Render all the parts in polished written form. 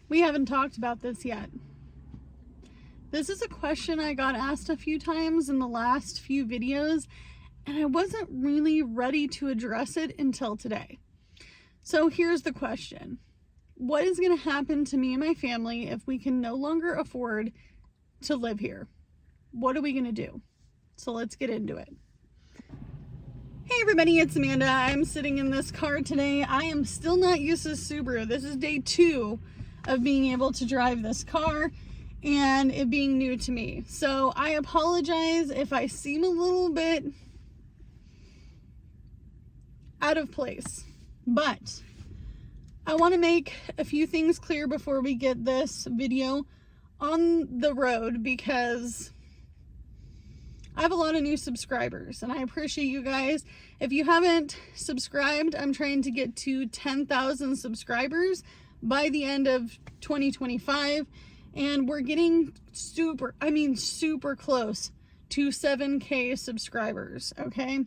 We haven't talked about this yet. This is a question I got asked a few times in the last few videos, and I wasn't really ready to address it until today. So here's the question. What is going to happen to me and my family if we can no longer afford to live here? What are we going to do? So let's get into it. Hey everybody, it's Amanda. I'm sitting in this car today. I am still not used to Subaru. This is day 2 of being able to drive this car and it being new to me. So I apologize if I seem a little bit out of place, but I want to make a few things clear before we get this video on the road, because I have a lot of new subscribers and I appreciate you guys. If you haven't subscribed, I'm trying to get to 10,000 subscribers by the end of 2025. And we're getting super close to 7K subscribers, okay?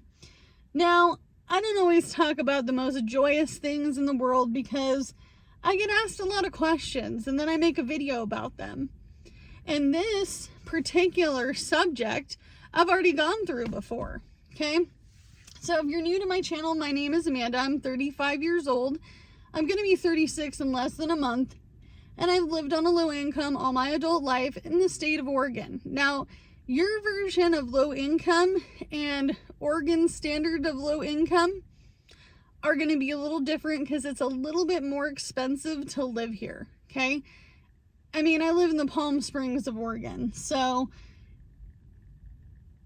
Now, I don't always talk about the most joyous things in the world because I get asked a lot of questions and then I make a video about them. And this particular subject I've already gone through before, okay? So if you're new to my channel, my name is Amanda. I'm 35 years old. I'm going to be 36 in less than a month. And I've lived on a low income all my adult life in the state of Oregon. Now, your version of low income and Oregon's standard of low income are going to be a little different because it's a little bit more expensive to live here, okay? I mean, I live in the Palm Springs of Oregon, so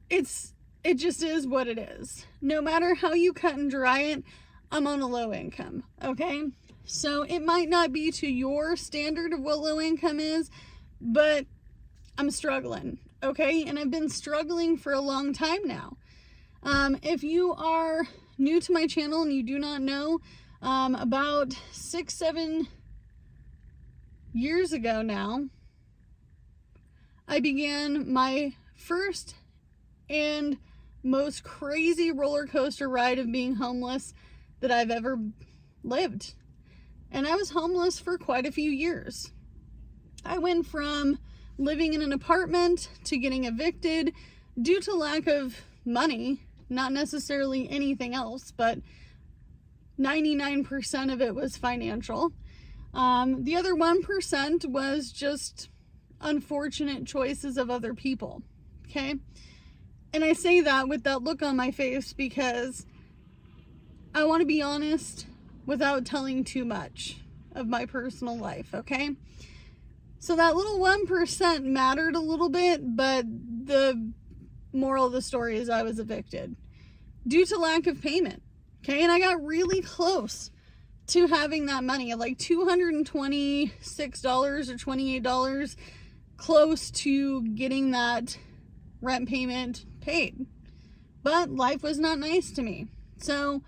it just is what it is. No matter how you cut and dry it, I'm on a low income, okay? So it might not be to your standard of what low income is, but I'm struggling, okay? And I've been struggling for a long time now. If you are new to my channel and you do not know, about 6-7 years ago now, I began my first and most crazy roller coaster ride of being homeless that I've ever lived. And I was homeless for quite a few years. I went from living in an apartment to getting evicted due to lack of money, not necessarily anything else, but 99% of it was financial. The other 1% was just unfortunate choices of other people, okay? And I say that with that look on my face because I want to be honest without telling too much of my personal life, okay? So that little 1% mattered a little bit, but the moral of the story is I was evicted due to lack of payment, okay? And I got really close to having that money at like $226 or $28, close to getting that rent payment paid. But life was not nice to me. So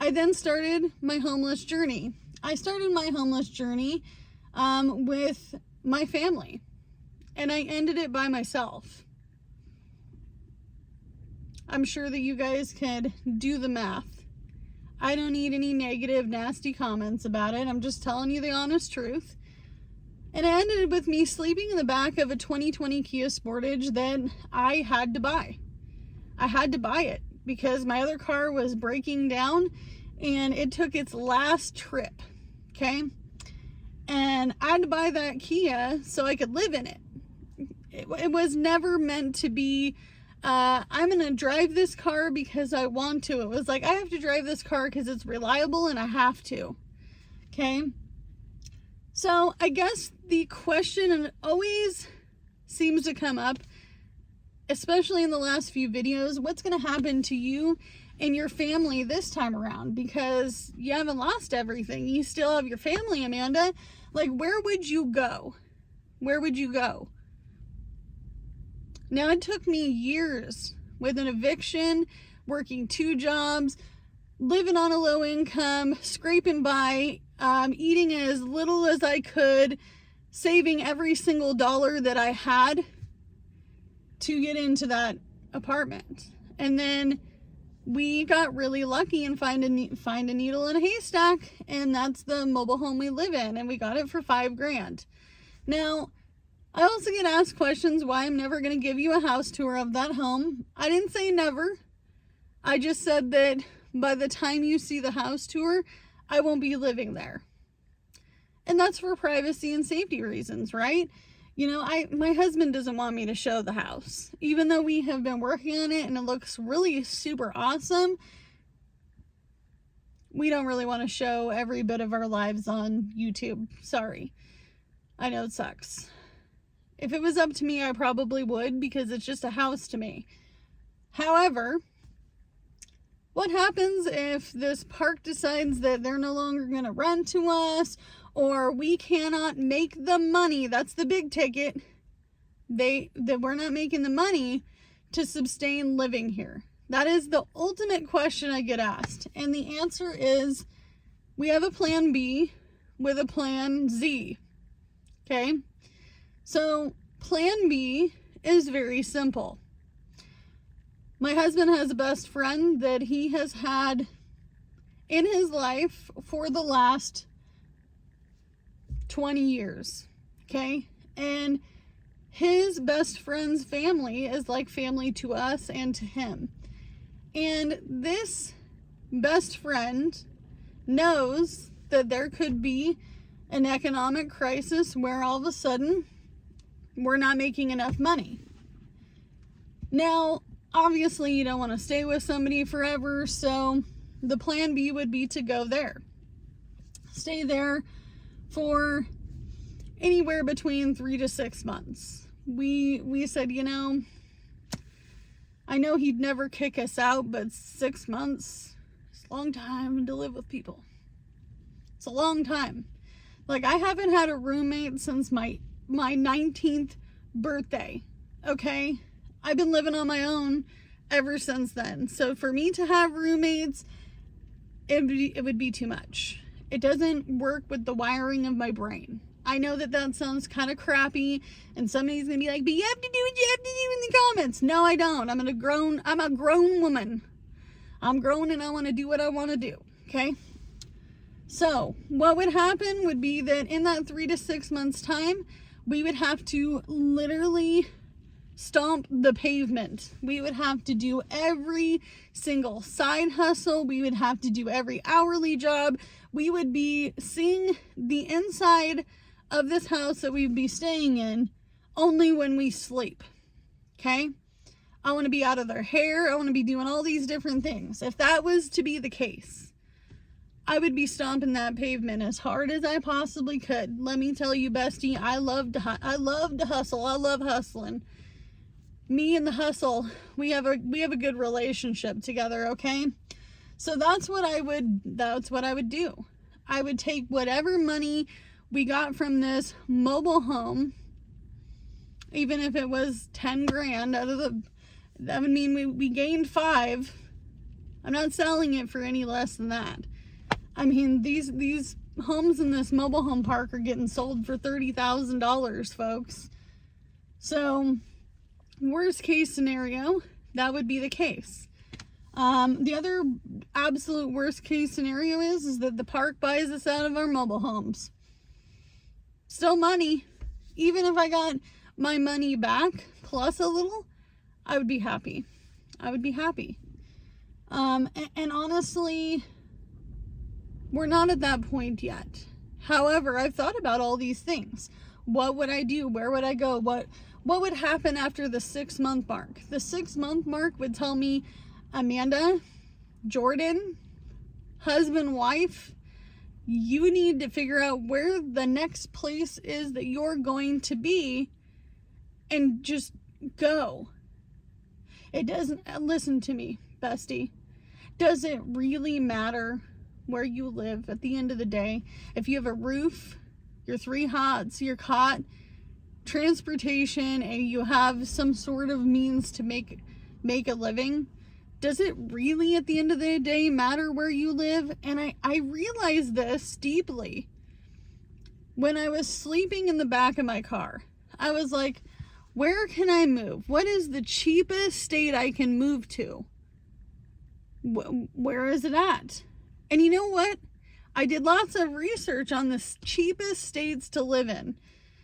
I then started my homeless journey. I started my homeless journey with my family, and I ended it by myself. I'm sure that you guys could do the math. I don't need any negative, nasty comments about it. I'm just telling you the honest truth. And it ended with me sleeping in the back of a 2020 Kia Sportage that I had to buy. I had to buy it because my other car was breaking down and it took its last trip, okay? And I had to buy that Kia so I could live in it. It was never meant to be, I'm going to drive this car because I want to. It was like, I have to drive this car because it's reliable and I have to, okay? So I guess the question always seems to come up, especially in the last few videos, what's going to happen to you and your family this time around? Because you haven't lost everything. You still have your family, Amanda. Like, where would you go? Where would you go? Now, it took me years with an eviction, working 2 jobs, living on a low income, scraping by, eating as little as I could, saving every single dollar that I had to get into that apartment. And then we got really lucky and find a needle in a haystack, and that's the mobile home we live in, and we got it for $5,000. Now, I also get asked questions why I'm never going to give you a house tour of that home. I didn't say never. I just said that by the time you see the house tour, I won't be living there. And that's for privacy and safety reasons, right? You know, my husband doesn't want me to show the house. Even though we have been working on it and it looks really super awesome, we don't really want to show every bit of our lives on YouTube. Sorry. I know it sucks. If it was up to me, I probably would, because it's just a house to me. However, what happens if this park decides that they're no longer going to rent to us, or we cannot make the money? That's the big ticket. That we're not making the money to sustain living here. That is the ultimate question I get asked. And the answer is, we have a plan B with a plan Z. Okay? So, plan B is very simple. My husband has a best friend that he has had in his life for the last 20 years. Okay? And his best friend's family is like family to us and to him. And this best friend knows that there could be an economic crisis where all of a sudden we're not making enough money. Now, obviously you don't want to stay with somebody forever, so the plan B would be to go there. Stay there for anywhere between 3 to 6 months. We said, you know, I know he'd never kick us out, but 6 months is a long time to live with people. It's a long time. Like, I haven't had a roommate since my 19th birthday, okay? I've been living on my own ever since then. So for me to have roommates, it would be too much. It doesn't work with the wiring of my brain. I know that sounds kind of crappy, and somebody's going to be like, but you have to do what you have to do in the comments. No, I don't. I'm a grown woman. I'm grown and I want to do what I want to do, okay? So what would happen would be that in that 3 to 6 months time, we would have to literally stomp the pavement. We would have to do every single side hustle. We would have to do every hourly job. We would be seeing the inside of this house that we'd be staying in only when we sleep. Okay? I want to be out of their hair. I want to be doing all these different things. If that was to be the case, I would be stomping that pavement as hard as I possibly could. Let me tell you, bestie, I love to hustle. I love hustling. Me and the hustle, we have a good relationship together, okay? So that's what I would do. I would take whatever money we got from this mobile home, even if it was 10 grand out of that would mean we gained 5. I'm not selling it for any less than that. I mean, these homes in this mobile home park are getting sold for $30,000, folks. So, worst case scenario, that would be the case. The other absolute worst case scenario is that the park buys us out of our mobile homes. Still money. Even if I got my money back plus a little, I would be happy. I would be happy. And honestly, we're not at that point yet. However, I've thought about all these things. What would I do? Where would I go? What would happen after the 6-month mark? The 6-month mark would tell me, Amanda, Jordan, husband, wife, you need to figure out where the next place is that you're going to be and just go. It doesn't, listen to me, bestie. Does it really matter where you live at the end of the day? If you have a roof, your 3 hots, your cot, transportation, and you have some sort of means to make a living, does it really at the end of the day matter where you live? And I realized this deeply when I was sleeping in the back of my car. I was like, where can I move? What is the cheapest state I can move to? Where is it at? And you know what? I did lots of research on the cheapest states to live in,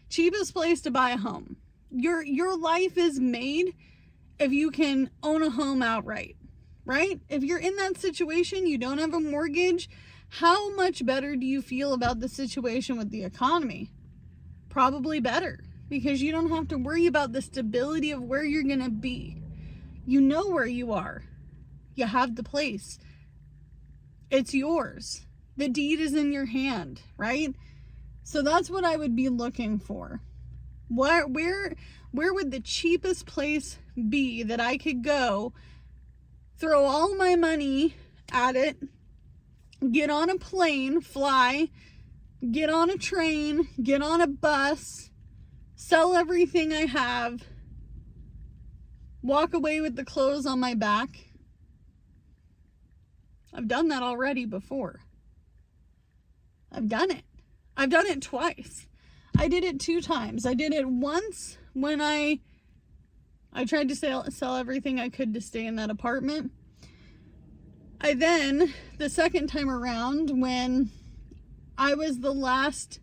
cheapest place to buy a home. Your life is made if you can own a home outright, right? If you're in that situation, you don't have a mortgage, how much better do you feel about the situation with the economy? Probably better, because you don't have to worry about the stability of where you're going to be. You know where you are. You have the place. It's yours. The deed is in your hand, right? So that's what I would be looking for. Where would the cheapest place be that I could go, throw all my money at it, get on a plane, fly, get on a train, get on a bus, sell everything I have, walk away with the clothes on my back? I've done that already before. I've done it. I've done it twice. I did it 2 times. I did it once when I tried to sell everything I could to stay in that apartment. I then, the second time around, when I was the last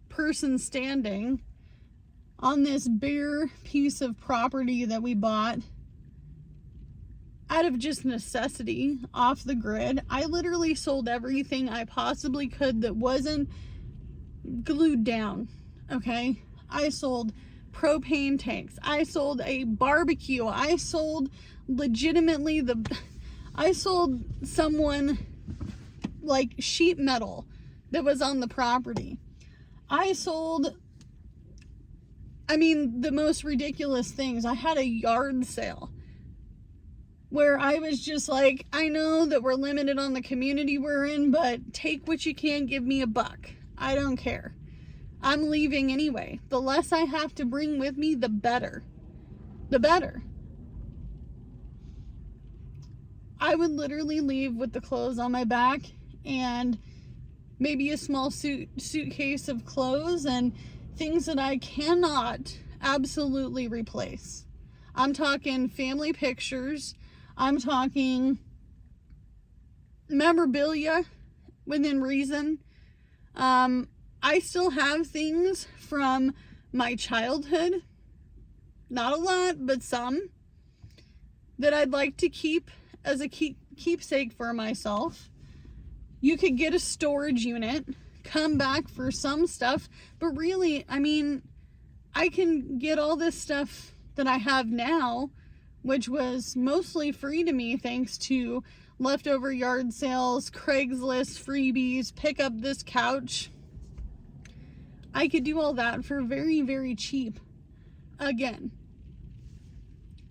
person standing on this bare piece of property that we bought out of just necessity, off the grid, I literally sold everything I possibly could that wasn't glued down, okay? I sold propane tanks. I sold a barbecue. I sold legitimately I sold someone like sheet metal that was on the property. I sold, the most ridiculous things. I had a yard sale where I was just like, I know that we're limited on the community we're in, but take what you can, give me $1. I don't care. I'm leaving anyway. The less I have to bring with me, the better. The better. I would literally leave with the clothes on my back and maybe a small suitcase of clothes and things that I cannot absolutely replace. I'm talking family pictures. I'm talking memorabilia within reason. I still have things from my childhood. Not a lot, but some that I'd like to keep as a keepsake for myself. You could get a storage unit, come back for some stuff, but really, I can get all this stuff that I have now, which was mostly free to me thanks to leftover yard sales, Craigslist freebies, pick up this couch. I could do all that for very, very cheap. Again,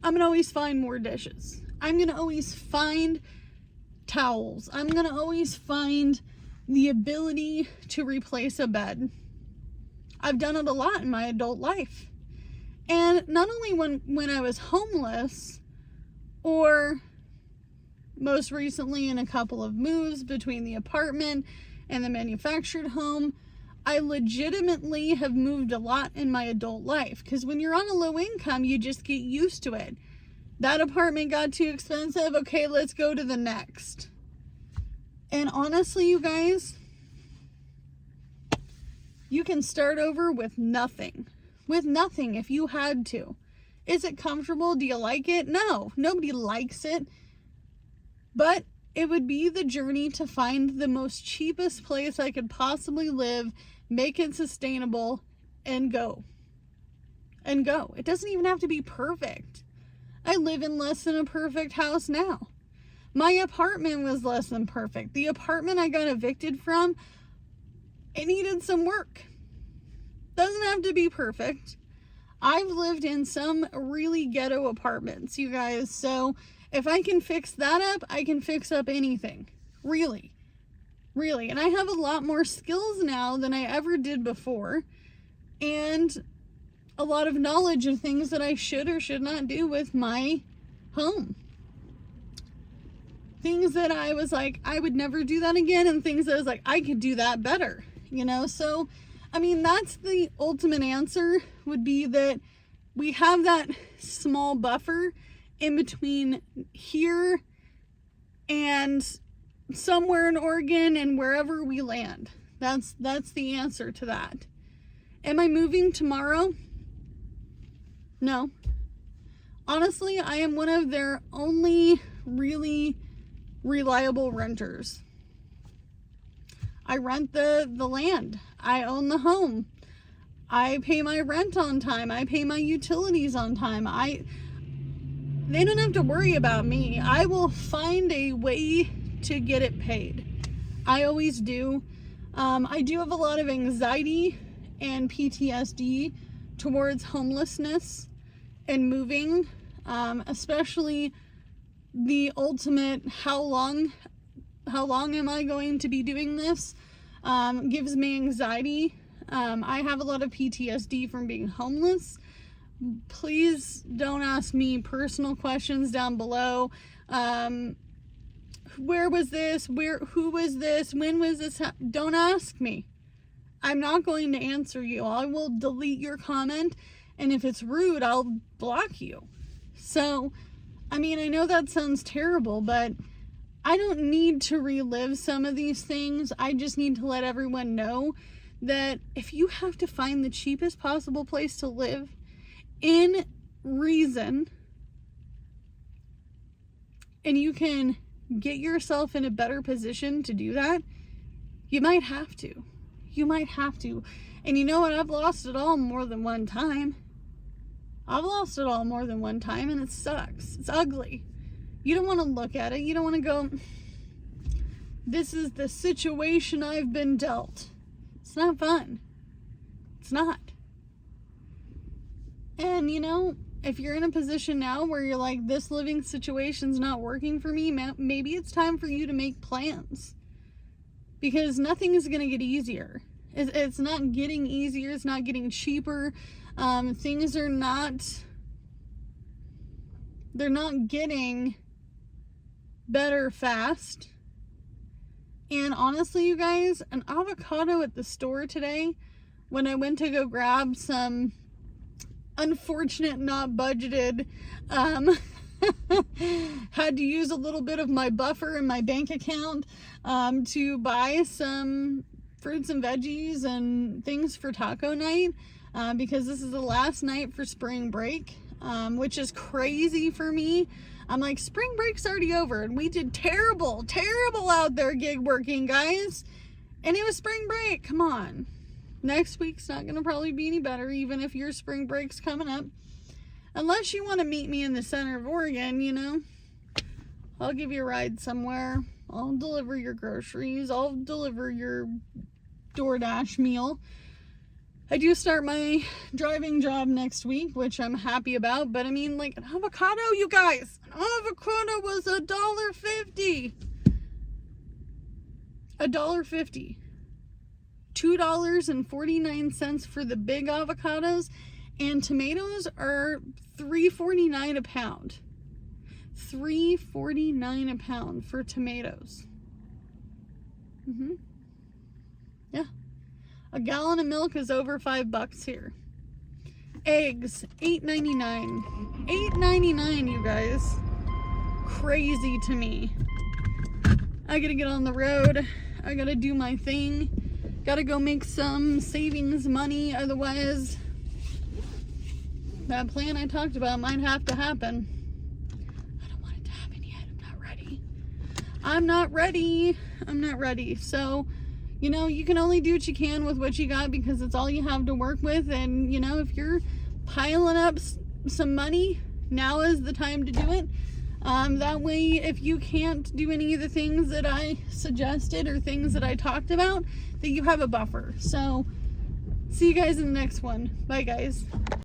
I'm going to always find more dishes. I'm going to always find towels. I'm going to always find the ability to replace a bed. I've done it a lot in my adult life. And not only when I was homeless, or most recently in a couple of moves between the apartment and the manufactured home, I legitimately have moved a lot in my adult life. Because when you're on a low income, you just get used to it. That apartment got too expensive. Okay, let's go to the next. And honestly, you guys, you can start over with nothing. With nothing if you had to. Is it comfortable? Do you like it? No, nobody likes it. But it would be the journey to find the most cheapest place I could possibly live, make it sustainable, and go. And go. It doesn't even have to be perfect. I live in less than a perfect house now. My apartment was less than perfect. The apartment I got evicted from, it needed some work. Doesn't have to be perfect. I've lived in some really ghetto apartments, you guys. So if I can fix that up, I can fix up anything. Really. Really. And I have a lot more skills now than I ever did before. And a lot of knowledge of things that I should or should not do with my home. Things that I was like, I would never do that again. And things that I was like, I could do that better. So that's the ultimate answer, would be that we have that small buffer in between here and somewhere in Oregon and wherever we land. That's the answer to that. Am I moving tomorrow? No. Honestly, I am one of their only really reliable renters. I rent the land. I own the home. I pay my rent on time. I pay my utilities on time. They don't have to worry about me. I will find a way to get it paid. I always do. I do have a lot of anxiety and PTSD towards homelessness and moving, especially the ultimate how long am I going to be doing this, gives me anxiety. I have a lot of PTSD from being homeless. Please don't ask me personal questions down below. Where was this? Who was this? When was this? Don't ask me. I'm not going to answer you. I will delete your comment, and if it's rude, I'll block you. So, I mean, I know that sounds terrible, but I don't need to relive some of these things. I just need to let everyone know that if you have to find the cheapest possible place to live in reason, and you can get yourself in a better position to do that, you might have to. You might have to. And you know what? I've lost it all more than one time. I've lost it all more than one time, and it sucks. It's ugly. You don't want to look at it. You don't want to go, this is the situation I've been dealt. It's not fun. It's not. And, you know, if you're in a position now where you're like, this living situation's not working for me, maybe it's time for you to make plans. Because nothing is going to get easier. It's not getting easier. It's not getting cheaper. Things are not, they're not getting better fast. And honestly, you guys, an avocado at the store today, when I went to go grab some unfortunate, not budgeted, had to use a little bit of my buffer in my bank account to buy some fruits and veggies and things for taco night, because this is the last night for spring break, which is crazy for me. I'm like, spring break's already over, and we did terrible out there gig working, guys, and it was spring break. Come on. Next week's not gonna probably be any better, even if your spring break's coming up. Unless you want to meet me in the center of Oregon, you know, I'll give you a ride somewhere. I'll deliver your groceries. I'll deliver your DoorDash meal. I do start my driving job next week, which I'm happy about. But I mean, like, an avocado, you guys. An avocado was $1.50. $1.50. $2.49 for the big avocados. And tomatoes are $3.49 a pound. $3.49 a pound for tomatoes. Yeah. A gallon of milk is over $5 here. Eggs, $8.99. $8.99, you guys. Crazy to me. I gotta get on the road. I gotta do my thing. Gotta go make some savings money, otherwise that plan I talked about might have to happen. I don't want it to happen yet. I'm not ready. I'm not ready. So, you know, you can only do what you can with what you got, because it's all you have to work with. And, you know, if you're piling up some money, now is the time to do it. That way, if you can't do any of the things that I suggested or things that I talked about, that you have a buffer. So, see you guys in the next one. Bye, guys.